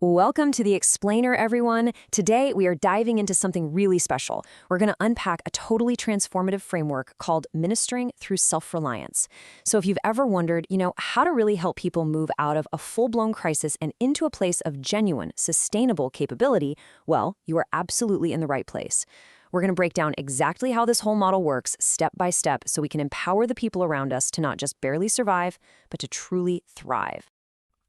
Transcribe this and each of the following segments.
Welcome to the Explainer, everyone. Today, we are diving into something really special. We're going to unpack a totally transformative framework called Ministering Through Self-Reliance. So if you've ever wondered, how to really help people move out of a full-blown crisis and into a place of genuine, sustainable capability, well, you are absolutely in the right place. We're going to break down exactly how this whole model works step by step so we can empower the people around us to not just barely survive, but to truly thrive.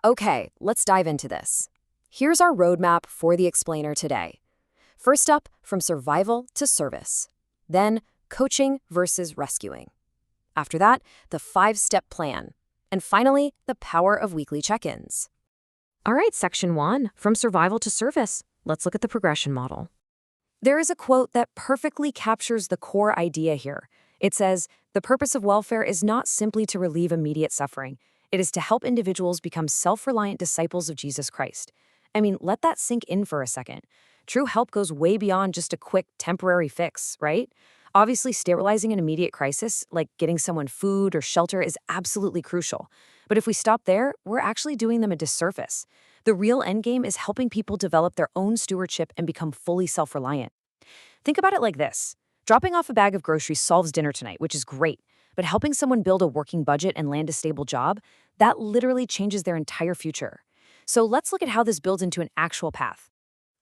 Okay, let's dive into this. Here's our roadmap for the Explainer today. First up, from survival to service. Then, coaching versus rescuing. After that, the 5-step plan. And finally, the power of weekly check-ins. All right, section 1, from survival to service. Let's look at the progression model. There is a quote that perfectly captures the core idea here. It says, "The purpose of welfare is not simply to relieve immediate suffering. It is to help individuals become self-reliant disciples of Jesus Christ." I mean, let that sink in for a second. True help goes way beyond just a quick temporary fix, right? Obviously, stabilizing an immediate crisis, like getting someone food or shelter, is absolutely crucial. But if we stop there, we're actually doing them a disservice. The real endgame is helping people develop their own stewardship and become fully self-reliant. Think about it like this. Dropping off a bag of groceries solves dinner tonight, which is great. But helping someone build a working budget and land a stable job, that literally changes their entire future. So let's look at how this builds into an actual path.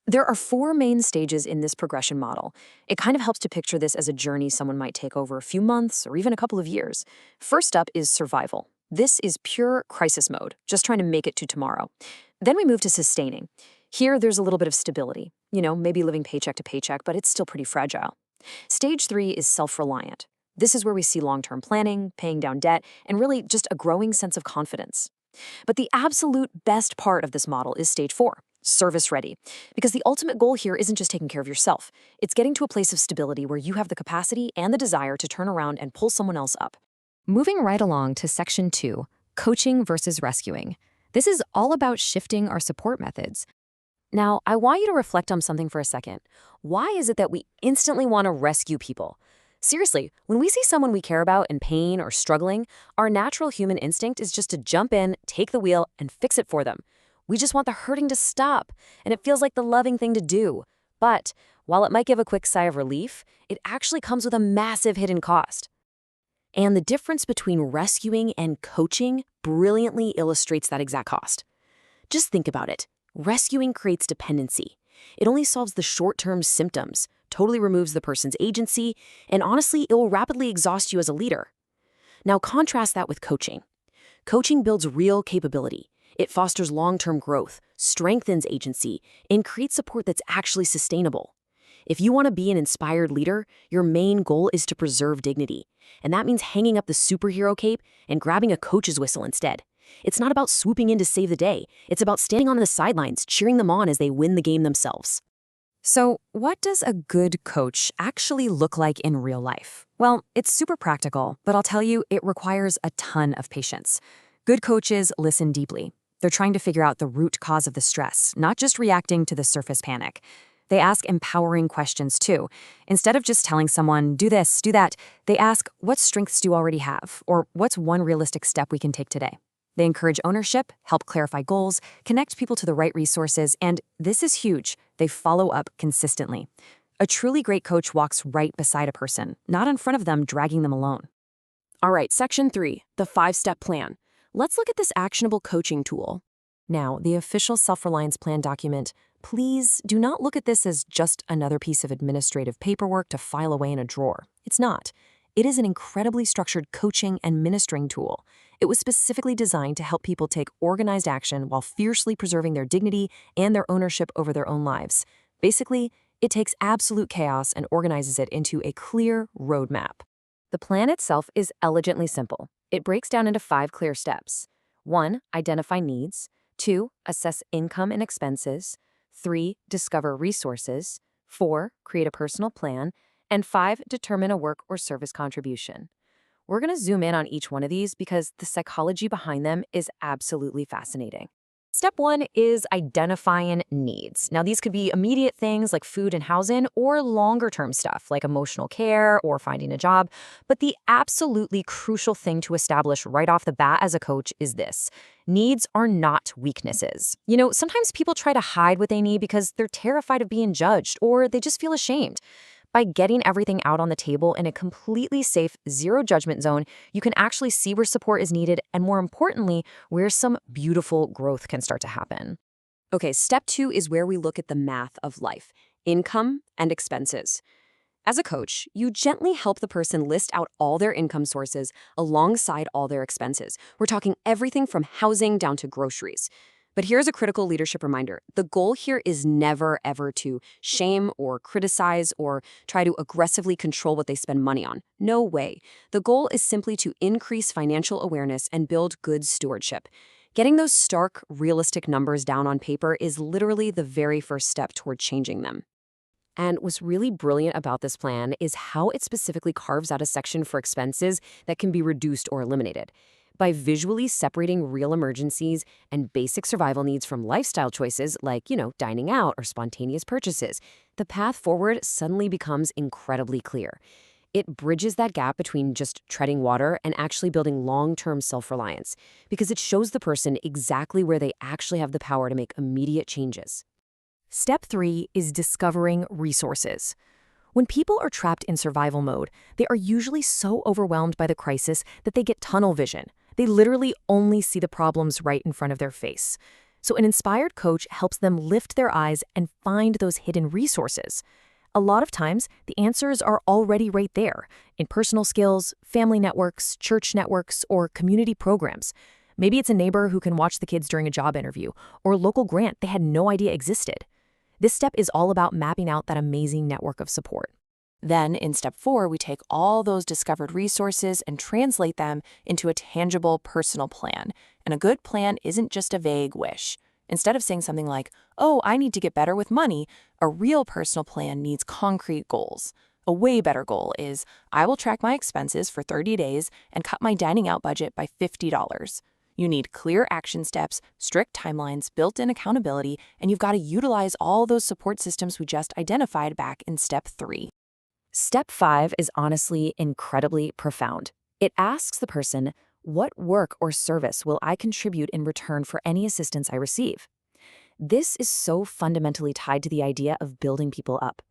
There are 4 main stages in this progression model. It kind of helps to picture this as a journey someone might take over a few months or even a couple of years. First up is survival. This is pure crisis mode, just trying to make it to tomorrow. Then we move to sustaining. Here, there's a little bit of stability. Maybe living paycheck to paycheck, but it's still pretty fragile. Stage 3 is self-reliant. This is where we see long-term planning, paying down debt, and really just a growing sense of confidence. But the absolute best part of this model is stage 4, service ready. Because the ultimate goal here isn't just taking care of yourself. It's getting to a place of stability where you have the capacity and the desire to turn around and pull someone else up. Moving right along to section 2, coaching versus rescuing. This is all about shifting our support methods. Now, I want you to reflect on something for a second. Why is it that we instantly want to rescue people? Seriously, when we see someone we care about in pain or struggling, our natural human instinct is just to jump in, take the wheel, and fix it for them. We just want the hurting to stop, and it feels like the loving thing to do. But while it might give a quick sigh of relief, it actually comes with a massive hidden cost. And the difference between rescuing and coaching brilliantly illustrates that exact cost. Just think about it. Rescuing creates dependency. It only solves the short-term symptoms, totally removes the person's agency, and honestly, it will rapidly exhaust you as a leader. Now contrast that with coaching. Coaching builds real capability. It fosters long-term growth, strengthens agency, and creates support that's actually sustainable. If you want to be an inspired leader, your main goal is to preserve dignity. And that means hanging up the superhero cape and grabbing a coach's whistle instead. It's not about swooping in to save the day. It's about standing on the sidelines, cheering them on as they win the game themselves. So, what does a good coach actually look like in real life? Well, it's super practical, but I'll tell you, it requires a ton of patience. Good coaches listen deeply. They're trying to figure out the root cause of the stress, not just reacting to the surface panic. They ask empowering questions too. Instead of just telling someone, do this, do that, they ask, what strengths do you already have? Or what's one realistic step we can take today? They encourage ownership, help clarify goals, connect people to the right resources, and this is huge, they follow up consistently. A truly great coach walks right beside a person, not in front of them, dragging them alone. All right, section 3, the 5-step plan. Let's look at this actionable coaching tool. Now, the official Self-Reliance Plan document, please do not look at this as just another piece of administrative paperwork to file away in a drawer. It's not. It is an incredibly structured coaching and ministering tool. It was specifically designed to help people take organized action while fiercely preserving their dignity and their ownership over their own lives. Basically, it takes absolute chaos and organizes it into a clear roadmap. The plan itself is elegantly simple. It breaks down into 5 clear steps. 1. Identify needs. 2. Assess income and expenses. 3. Discover resources. 4. Create a personal plan. And 5. Determine a work or service contribution. We're going to zoom in on each one of these because the psychology behind them is absolutely fascinating. Step one is identifying needs. Now, these could be immediate things like food and housing or longer term stuff like emotional care or finding a job. But the absolutely crucial thing to establish right off the bat as a coach is this: needs are not weaknesses. Sometimes people try to hide what they need because they're terrified of being judged or they just feel ashamed. By getting everything out on the table in a completely safe, zero judgment zone, you can actually see where support is needed and, more importantly, where some beautiful growth can start to happen. Okay, step two is where we look at the math of life: income and expenses. As a coach, you gently help the person list out all their income sources alongside all their expenses. We're talking everything from housing down to groceries. But here's a critical leadership reminder. The goal here is never, ever to shame or criticize or try to aggressively control what they spend money on. No way. The goal is simply to increase financial awareness and build good stewardship. Getting those stark, realistic numbers down on paper is literally the very first step toward changing them. And what's really brilliant about this plan is how it specifically carves out a section for expenses that can be reduced or eliminated. By visually separating real emergencies and basic survival needs from lifestyle choices like, dining out or spontaneous purchases, the path forward suddenly becomes incredibly clear. It bridges that gap between just treading water and actually building long-term self-reliance, because it shows the person exactly where they actually have the power to make immediate changes. Step 3 is discovering resources. When people are trapped in survival mode, they are usually so overwhelmed by the crisis that they get tunnel vision. They literally only see the problems right in front of their face. So an inspired coach helps them lift their eyes and find those hidden resources. A lot of times, the answers are already right there in personal skills, family networks, church networks, or community programs. Maybe it's a neighbor who can watch the kids during a job interview, or a local grant they had no idea existed. This step is all about mapping out that amazing network of support. Then, in step 4, we take all those discovered resources and translate them into a tangible personal plan. And a good plan isn't just a vague wish. Instead of saying something like, "Oh, I need to get better with money," a real personal plan needs concrete goals. A way better goal is, "I will track my expenses for 30 days and cut my dining out budget by $50. You need clear action steps, strict timelines, built-in accountability, and you've got to utilize all those support systems we just identified back in step 3. Step 5 is honestly incredibly profound. It asks the person, what work or service will I contribute in return for any assistance I receive? This is so fundamentally tied to the idea of building people up.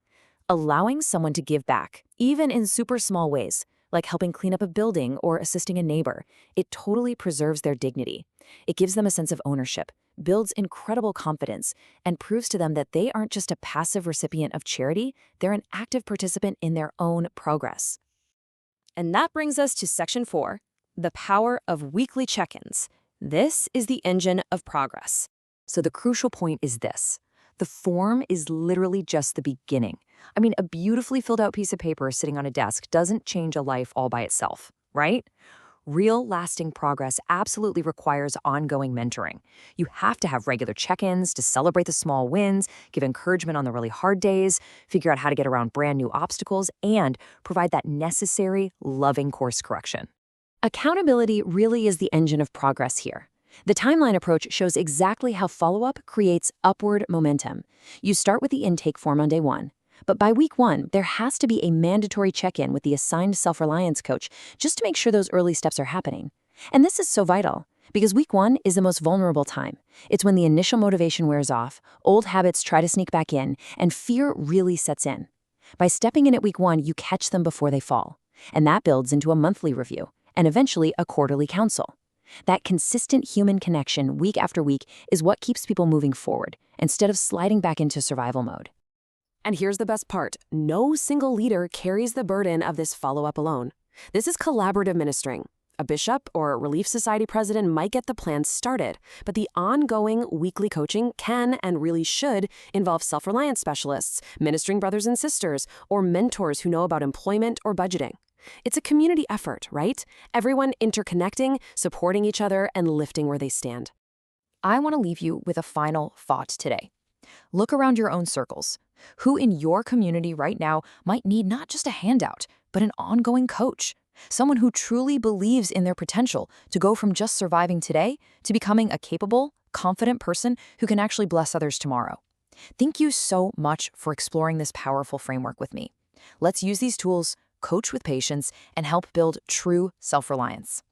Allowing someone to give back, even in super small ways, like helping clean up a building or assisting a neighbor, it totally preserves their dignity. It gives them a sense of ownership, builds incredible confidence, and proves to them that they aren't just a passive recipient of charity, they're an active participant in their own progress. And that brings us to section 4, the power of weekly check-ins. This is the engine of progress. So the crucial point is this: the form is literally just the beginning. I mean, a beautifully filled out piece of paper sitting on a desk doesn't change a life all by itself, right? Real lasting progress absolutely requires ongoing mentoring. You have to have regular check-ins to celebrate the small wins, give encouragement on the really hard days, figure out how to get around brand new obstacles, and provide that necessary, loving course correction. Accountability really is the engine of progress here. The timeline approach shows exactly how follow-up creates upward momentum. You start with the intake form on day 1. But by week 1, there has to be a mandatory check-in with the assigned self-reliance coach just to make sure those early steps are happening. And this is so vital because week 1 is the most vulnerable time. It's when the initial motivation wears off, old habits try to sneak back in, and fear really sets in. By stepping in at week 1, you catch them before they fall. And that builds into a monthly review and eventually a quarterly council. That consistent human connection week after week is what keeps people moving forward instead of sliding back into survival mode. And here's the best part: no single leader carries the burden of this follow-up alone. This is collaborative ministering. A bishop or Relief Society president might get the plan started, but the ongoing weekly coaching can and really should involve self-reliance specialists, ministering brothers and sisters, or mentors who know about employment or budgeting. It's a community effort, right? Everyone interconnecting, supporting each other, and lifting where they stand. I want to leave you with a final thought today. Look around your own circles. Who in your community right now might need not just a handout, but an ongoing coach? Someone who truly believes in their potential to go from just surviving today to becoming a capable, confident person who can actually bless others tomorrow. Thank you so much for exploring this powerful framework with me. Let's use these tools, coach with patience, and help build true self-reliance.